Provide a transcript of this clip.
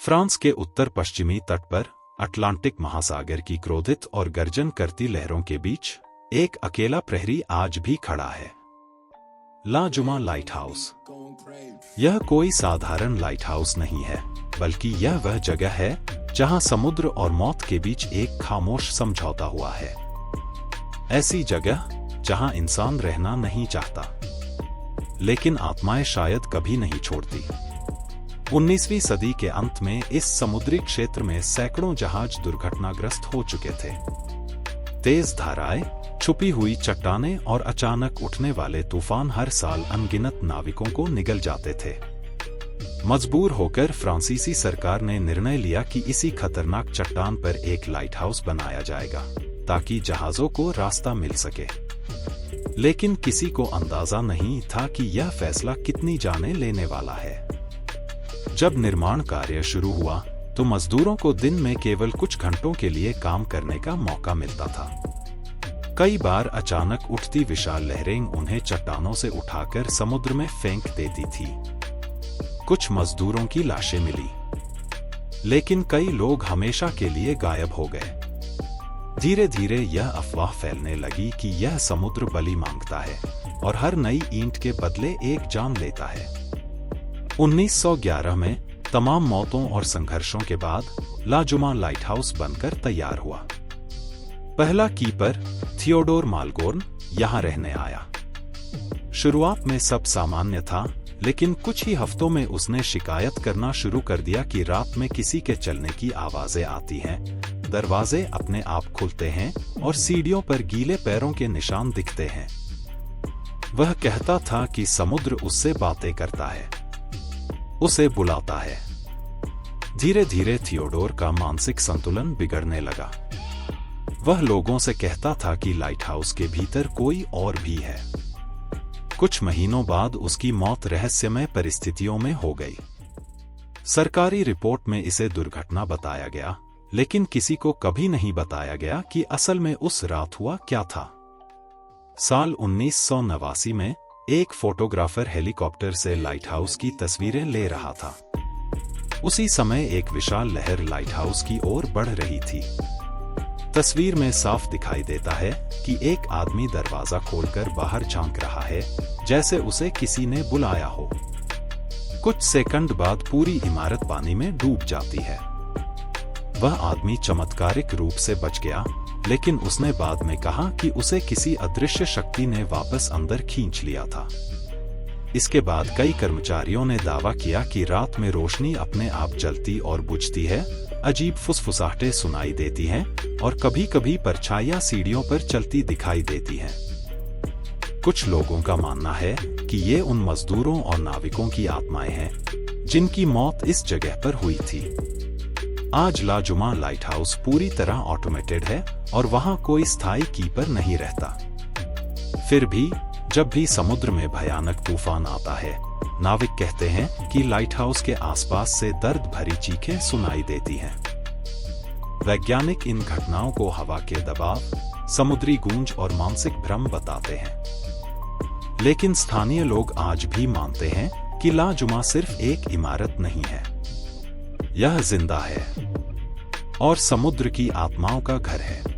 France के उत्तर पश्चिमी तट पर अटलांटिक महासागर की क्रोधित और गर्जन करती लहरों के बीच एक अकेला प्रहरी आज भी खड़ा है। ला जुमा लाइट हाउस। यह कोई साधारण लाइट हाउस नहीं है, बल्कि यह वह जगह है जहां समुद्र और मौत के बीच एक खामोश समझौता हुआ है। ऐसी जगह जहां इंसान रहना नहीं चाहता, लेकिन आत्माएं शायद कभी नहीं छोड़ती। 19वीं सदी के अंत में इस समुद्री क्षेत्र में सैकड़ों जहाज दुर्घटनाग्रस्त हो चुके थे। तेज धाराएं, छुपी हुई चट्टानें और अचानक उठने वाले तूफान हर साल अनगिनत नाविकों को निगल जाते थे। मजबूर होकर फ्रांसीसी सरकार ने निर्णय लिया कि इसी खतरनाक चट्टान पर एक लाइट हाउस बनाया जाएगा, ताकि जहाजों को रास्ता मिल सके। लेकिन किसी को अंदाजा नहीं था कि यह फैसला कितनी जानें लेने वाला है। जब निर्माण कार्य शुरू हुआ तो मजदूरों को दिन में केवल कुछ घंटों के लिए काम करने का मौका मिलता था। कई बार अचानक उठती विशाल लहरें उन्हें चट्टानों से उठाकर समुद्र में फेंक देती थी। कुछ मजदूरों की लाशें मिली, लेकिन कई लोग हमेशा के लिए गायब हो गए। धीरे धीरे यह अफवाह फैलने लगी कि यह समुद्र बलि मांगता है और हर नई ईंट के बदले एक जान लेता है। 1911 में तमाम मौतों और संघर्षों के बाद ला जुमा लाइट हाउस बनकर तैयार हुआ। पहला कीपर थियोडोर मालगोर्न यहां रहने आया। शुरुआत में सब सामान्य था, लेकिन कुछ ही हफ्तों में उसने शिकायत करना शुरू कर दिया कि रात में किसी के चलने की आवाजें आती हैं, दरवाजे अपने आप खुलते हैं और सीढ़ियों पर गीले पैरों के निशान दिखते हैं। वह कहता था कि समुद्र उससे बातें करता है, उसे बुलाता है। धीरे धीरे थियोडोर का मानसिक संतुलन बिगड़ने लगा। वह लोगों से कहता था कि लाइट हाउस के भीतर कोई और भी है। कुछ महीनों बाद उसकी मौत रहस्यमय परिस्थितियों में हो गई। सरकारी रिपोर्ट में इसे दुर्घटना बताया गया, लेकिन किसी को कभी नहीं बताया गया कि असल में उस रात हुआ क्या था। साल 1989 में एक फोटोग्राफर हेलीकॉप्टर से लाइट हाउस की तस्वीरें ले रहा था। उसी समय एक विशाल लहर लाइट हाउस की ओर बढ़ रही थी। तस्वीर में साफ दिखाई देता है कि एक आदमी दरवाजा खोलकर बाहर झांक रहा है, जैसे उसे किसी ने बुलाया हो। कुछ सेकंड बाद पूरी इमारत पानी में डूब जाती है। वह आदमी चमत्कारिक रूप से बच गया, लेकिन उसने बाद में कहा कि उसे किसी अदृश्य शक्ति ने वापस अंदर खींच लिया था। इसके बाद कई कर्मचारियों ने दावा किया कि रात में रोशनी अपने आप जलती और बुझती है, अजीब फुसफुसाहटें सुनाई देती हैं और कभी-कभी परछाइयां सीढ़ियों पर चलती दिखाई देती हैं। कुछ लोगों का मानना है कि ये उन मजदूरों और नाविकों की आत्माएं हैं जिनकी मौत इस जगह पर हुई थी। आज ला जुमा लाइट हाउस पूरी तरह ऑटोमेटेड है और वहां कोई स्थायी कीपर नहीं रहता। फिर भी जब भी समुद्र में भयानक तूफान आता है, नाविक कहते हैं कि लाइट हाउस के आसपास से दर्द भरी चीखें सुनाई देती हैं। वैज्ञानिक इन घटनाओं को हवा के दबाव, समुद्री गूंज और मानसिक भ्रम बताते हैं। लेकिन स्थानीय लोग आज भी मानते हैं कि ला जुमा सिर्फ एक इमारत नहीं है, यह जिंदा है और समुद्र की आत्माओं का घर है।